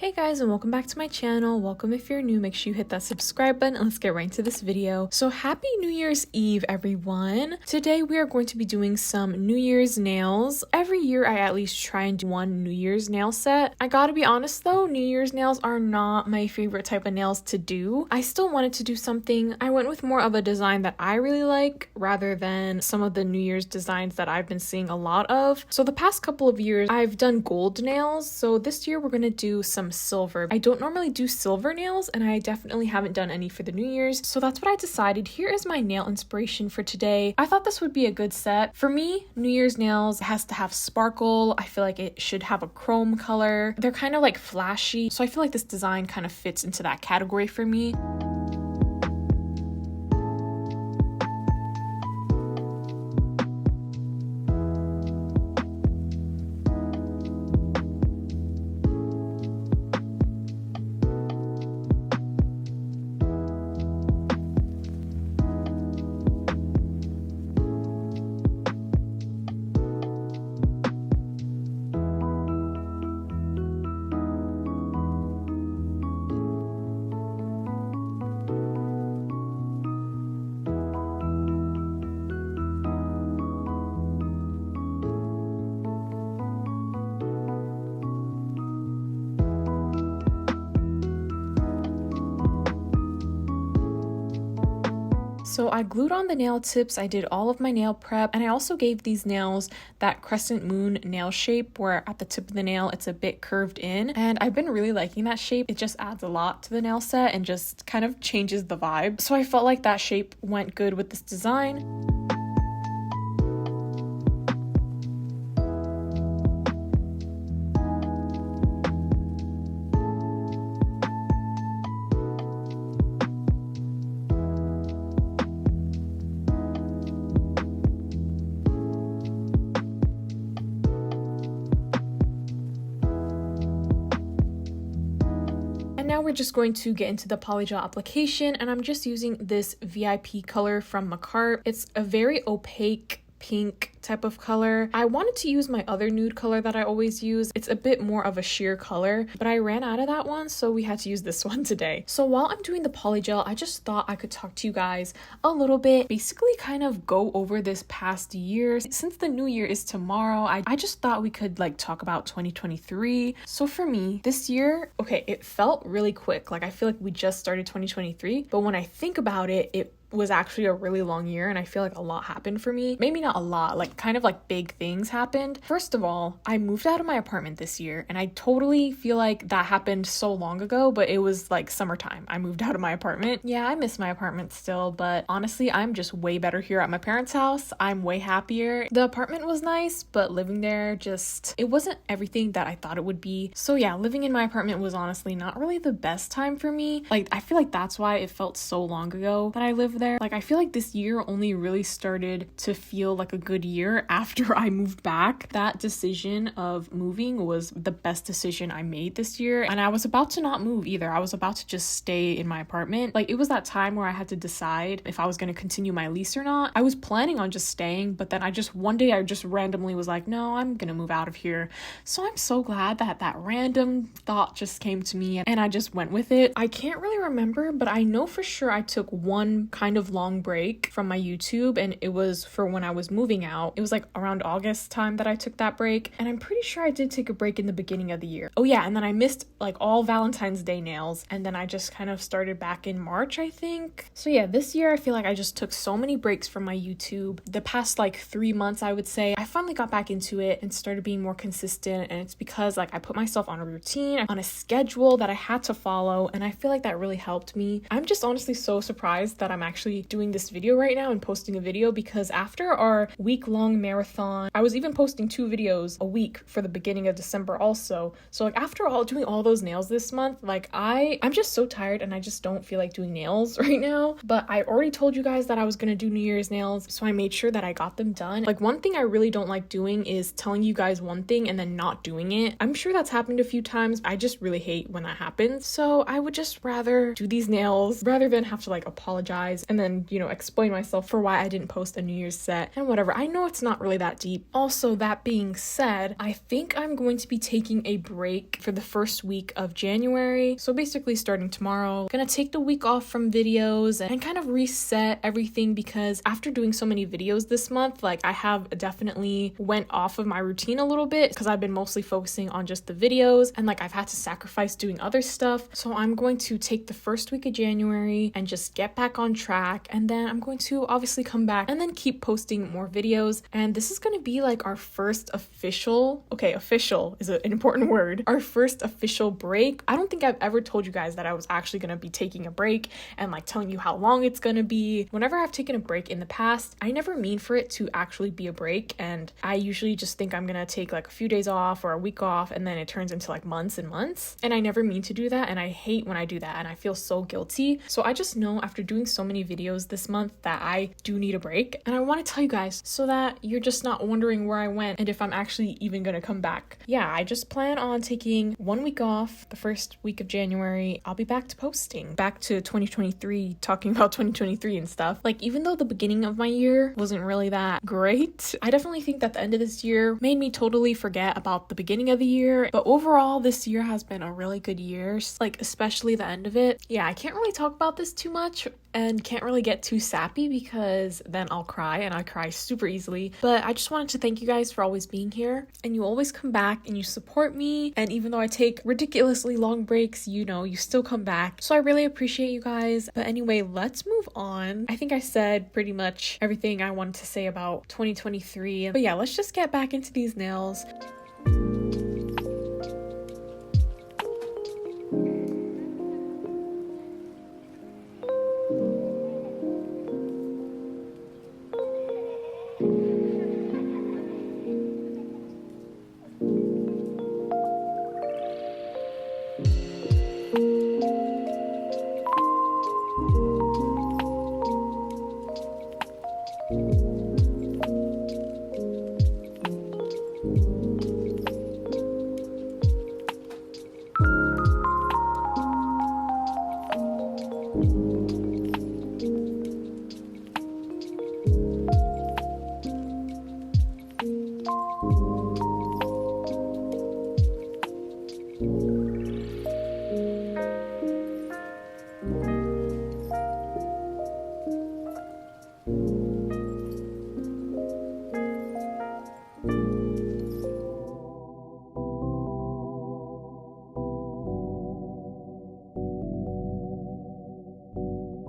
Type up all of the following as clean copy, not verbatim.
Hey guys, and welcome back to my channel. Welcome if you're new, make sure you hit that subscribe button and let's get right into this video. So happy New Year's Eve, everyone. Today we are going to be doing some New Year's nails. Every year I at least try and do one New Year's nail set. I gotta be honest though, New Year's nails are not my favorite type of nails to do. I still wanted to do something. I went with more of a design that I really like rather than some of the New Year's designs that I've been seeing a lot of. So the past couple of years I've done gold nails. So this year we're gonna do some silver. I don't normally do silver nails and I definitely haven't done any for the New Year's, so that's what I decided. Here is my nail inspiration for today. I thought this would be a good set. For me, New Year's nails has to have sparkle. I feel like it should have a chrome color. They're kind of like flashy, so I feel like this design kind of fits into that category for me. So I glued on the nail tips, I did all of my nail prep, and I also gave these nails that crescent moon nail shape where at the tip of the nail it's a bit curved in, and I've been really liking that shape. It just adds a lot to the nail set and just kind of changes the vibe. So I felt like that shape went good with this design. Now we're just going to get into the Polygel application, and I'm just using this VIP color from Makartt. It's a very opaque pink type of color. I wanted to use my other nude color that I always use. It's a bit more of a sheer color, but I ran out of that one, so we had to use this one today. So while I'm doing the polygel, I just thought I could talk to you guys a little bit, basically kind of go over this past year. Since the new year is tomorrow, I just thought we could like talk about 2023. So for me, this year, okay, it felt really quick. Like I feel like we just started 2023, but when I think about it, it was actually a really long year, and I feel like a lot happened for me. Maybe not a lot, like kind of like big things happened. First of all, I moved out of my apartment this year, and I totally feel like that happened so long ago, but it was like summertime. I moved out of my apartment. Yeah, I miss my apartment still, but honestly, I'm just way better here at my parents' house. I'm way happier. The apartment was nice, but living there just, it wasn't everything that I thought it would be. So yeah, living in my apartment was honestly not really the best time for me. Like, I feel like that's why it felt so long ago that I lived there. Like I feel like this year only really started to feel like a good year after I moved back. That decision of moving was the best decision I made this year, and I was about to not move either. I was about to just stay in my apartment. Like it was that time where I had to decide if I was going to continue my lease or not. I was planning on just staying, but then one day I just randomly was like, no, I'm gonna move out of here. So I'm so glad that that random thought just came to me and I just went with it. I can't really remember, but I know for sure I took one kind of long break from my YouTube, and it was for when I was moving out. It was like around August time that I took that break, and I'm pretty sure I did take a break in the beginning of the year. Oh yeah, and then I missed like all Valentine's Day nails, and then I just kind of started back in March, I think. So yeah, this year I feel like I just took so many breaks from my YouTube. The past like 3 months, I would say, I finally got back into it and started being more consistent, and it's because like I put myself on a routine, on a schedule that I had to follow, and I feel like that really helped me. I'm just honestly so surprised that I'm actually doing this video right now and posting a video, because after our week-long marathon, I was even posting 2 videos a week for the beginning of December also. So like after doing all those nails this month, like I'm just so tired and I just don't feel like doing nails right now. But I already told you guys that I was gonna do New Year's nails, so I made sure that I got them done. Like one thing I really don't like doing is telling you guys one thing and then not doing it. I'm sure that's happened a few times. I just really hate when that happens. So I would just rather do these nails rather than have to like apologize and then, you know, explain myself for why I didn't post a New Year's set and whatever. I know it's not really that deep. Also, that being said, I think I'm going to be taking a break for the first week of January. So basically starting tomorrow, gonna take the week off from videos and kind of reset everything, because after doing so many videos this month, like I have definitely went off of my routine a little bit because I've been mostly focusing on just the videos, and like I've had to sacrifice doing other stuff. So I'm going to take the first week of January and just get back on track, and then I'm going to obviously come back and then keep posting more videos. And this is going to be like our first official is an important word, our first official break. I don't think I've ever told you guys that I was actually going to be taking a break and like telling you how long it's going to be. Whenever I've taken a break in the past, I never mean for it to actually be a break, and I usually just think I'm going to take like a few days off or a week off, and then it turns into like months and months, and I never mean to do that, and I hate when I do that, and I feel so guilty. So I just know after doing so many videos this month that I do need a break, and I want to tell you guys so that you're just not wondering where I went and if I'm actually even gonna come back. Yeah, I just plan on taking 1 week off the first week of January. I'll be back to posting, back to 2023, talking about 2023 and stuff. Like, even though the beginning of my year wasn't really that great, I definitely think that the end of this year made me totally forget about the beginning of the year. But overall, this year has been a really good year, like especially the end of it. Yeah, I can't really talk about this too much and can't really get too sappy because then I'll cry, and I cry super easily. But I just wanted to thank you guys for always being here, and you always come back and you support me, and even though I take ridiculously long breaks, you know, you still come back. So I really appreciate you guys. But anyway, let's move on. I think I said pretty much everything I wanted to say about 2023. But yeah, let's just get back into these nails.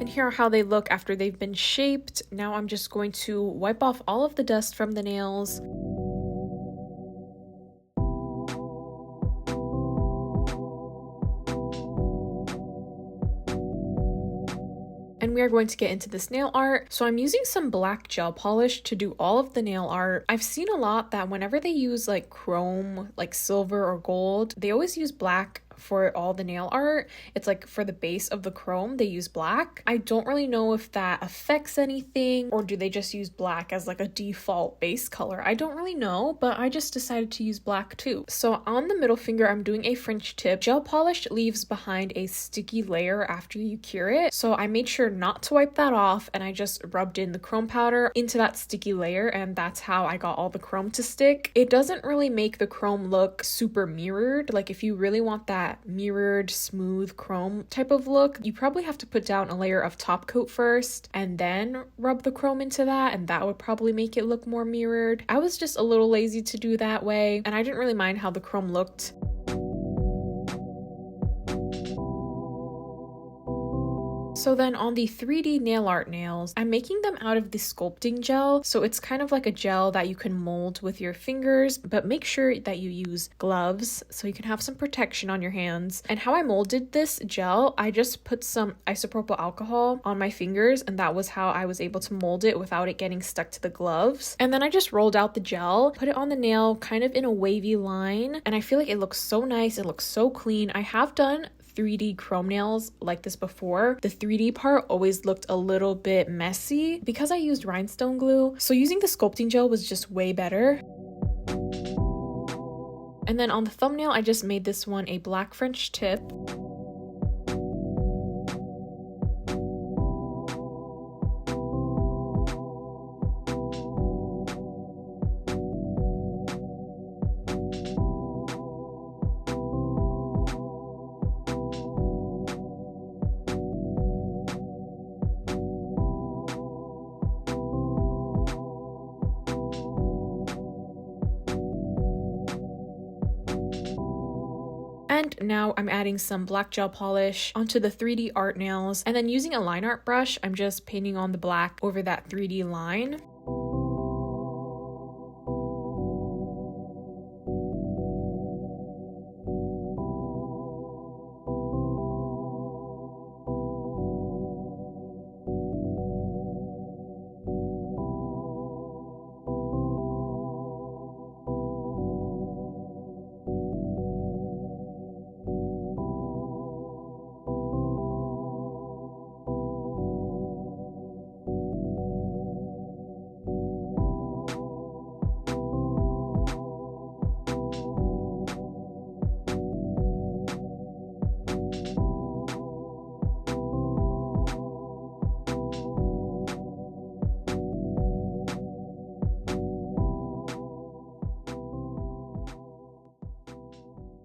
And here are how they look after they've been shaped. Now I'm just going to wipe off all of the dust from the nails. And we are going to get into this nail art. So I'm using some black gel polish to do all of the nail art. I've seen a lot that whenever they use like chrome, like silver or gold, they always use black for all the nail art. It's like for the base of the chrome, they use black. I don't really know if that affects anything, or do they just use black as like a default base color? I don't really know, but I just decided to use black too. So on the middle finger, I'm doing a French tip. Gel polish leaves behind a sticky layer after you cure it. So I made sure not to wipe that off, and I just rubbed in the chrome powder into that sticky layer, and that's how I got all the chrome to stick. It doesn't really make the chrome look super mirrored. Like if you really want that mirrored smooth chrome type of look, you probably have to put down a layer of top coat first and then rub the chrome into that, and that would probably make it look more mirrored. I was just a little lazy to do that way, and I didn't really mind how the chrome looked. So then on the 3D nail art nails, I'm making them out of the sculpting gel. So it's kind of like a gel that you can mold with your fingers, but make sure that you use gloves so you can have some protection on your hands. And how I molded this gel, I just put some isopropyl alcohol on my fingers, and that was how I was able to mold it without it getting stuck to the gloves. And then I just rolled out the gel, put it on the nail kind of in a wavy line, and I feel like it looks so nice. It looks so clean. I have done 3D chrome nails like this before. The 3D part always looked a little bit messy because I used rhinestone glue. So using the sculpting gel was just way better. And then on the thumbnail, I just made this one a black French tip. And now I'm adding some black gel polish onto the 3D art nails, and then using a line art brush, I'm just painting on the black over that 3D line.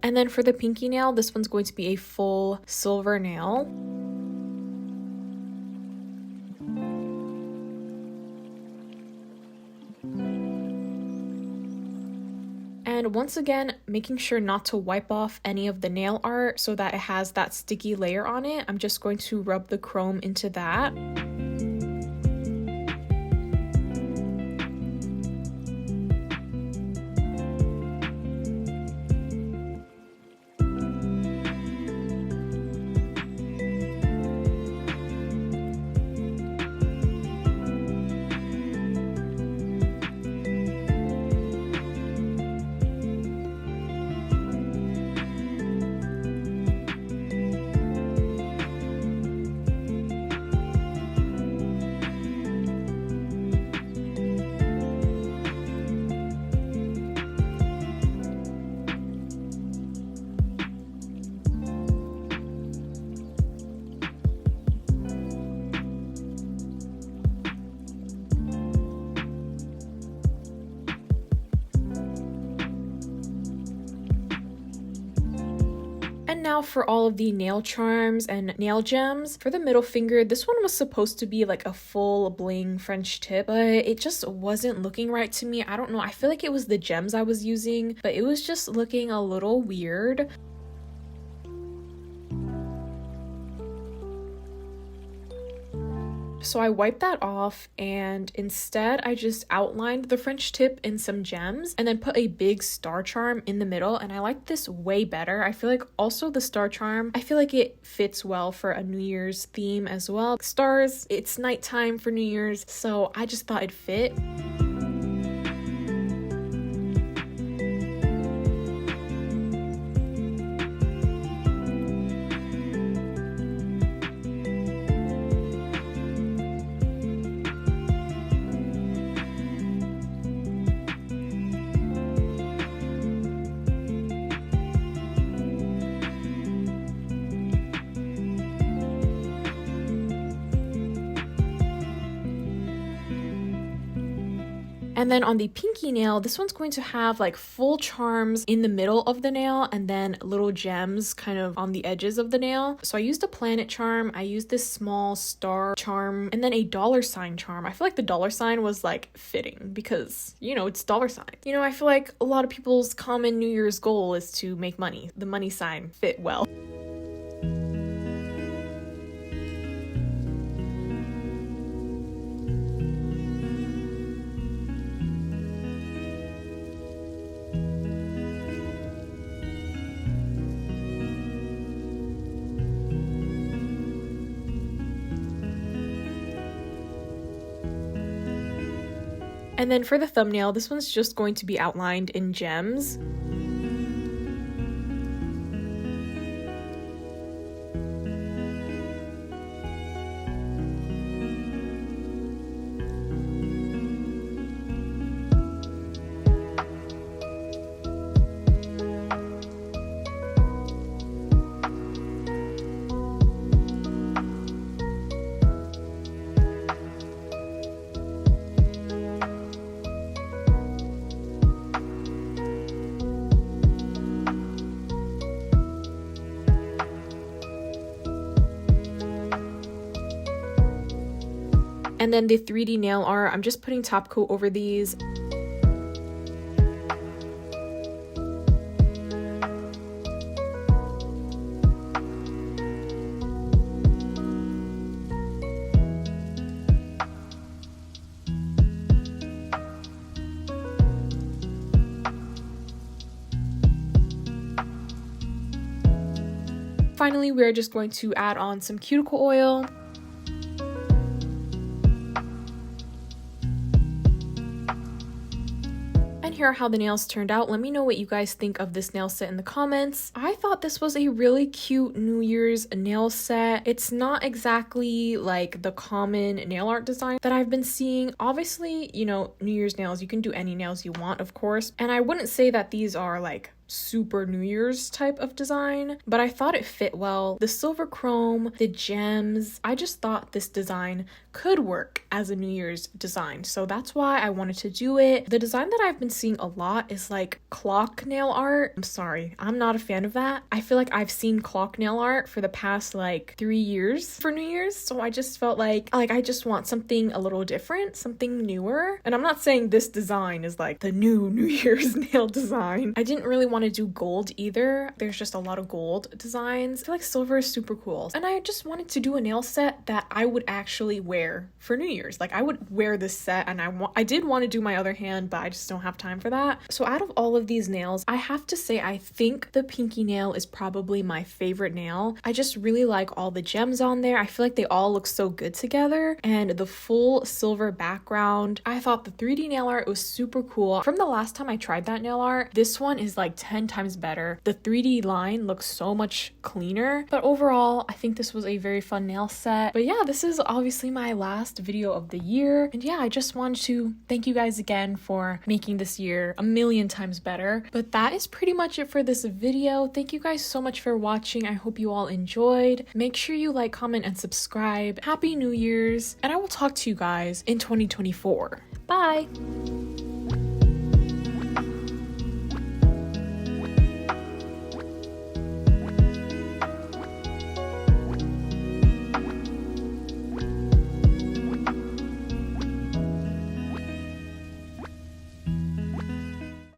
And then for the pinky nail, this one's going to be a full silver nail. And once again, making sure not to wipe off any of the nail art so that it has that sticky layer on it. I'm just going to rub the chrome into that. And now for all of the nail charms and nail gems. For the middle finger, this one was supposed to be like a full bling French tip, but it just wasn't looking right to me. I don't know, I feel like it was the gems I was using, but it was just looking a little weird. So I wiped that off, and instead I just outlined the French tip in some gems and then put a big star charm in the middle, and I like this way better. I feel like also the star charm, I feel like it fits well for a New Year's theme as well. Stars, it's nighttime for New Year's, so I just thought it'd fit. And then on the pinky nail, this one's going to have like full charms in the middle of the nail and then little gems kind of on the edges of the nail. So I used a planet charm, I used this small star charm, and then a $ charm. I feel like the $ was like fitting because, you know, it's $signs. You know, I feel like a lot of people's common New Year's goal is to make money. The money sign fit well. And then for the thumbnail, this one's just going to be outlined in gems. And then the 3D nail art, I'm just putting top coat over these. finally, we're just going to add on some cuticle oil. Here are how the nails turned out. Let me know what you guys think of this nail set in the comments. I thought this was a really cute New Year's nail set. It's not exactly like the common nail art design that I've been seeing. Obviously, you know, New Year's nails, you can do any nails you want, of course. And I wouldn't say that these are like super New Year's type of design, but I thought it fit well. The silver chrome, the gems, I just thought this design could work as a New Year's design, so that's why I wanted to do it. The design that I've been seeing a lot is like clock nail art. I'm sorry, I'm not a fan of that. I feel like I've seen clock nail art for the past like 3 years for New Year's, so I just felt like I just want something a little different, something newer. And I'm not saying this design is like the new New Year's nail design. I didn't really want to do gold either. There's just a lot of gold designs. I feel like silver is super cool. And I just wanted to do a nail set that I would actually wear for New Year's. Like I would wear this set, and I did want to do my other hand, but I just don't have time for that. So out of all of these nails, I have to say I think the pinky nail is probably my favorite nail. I just really like all the gems on there. I feel like they all look so good together, and the full silver background. I thought the 3D nail art was super cool. From the last time I tried that nail art, this one is like 10 times better. The 3D line looks so much cleaner, but overall I think this was a very fun nail set. But yeah, this is obviously my last video of the year, and yeah, I just wanted to thank you guys again for making this year a million times better. But that is pretty much it for this video. Thank you guys so much for watching. I hope you all enjoyed. Make sure you like, comment, and subscribe. Happy New Year's, and I will talk to you guys in 2024. Bye.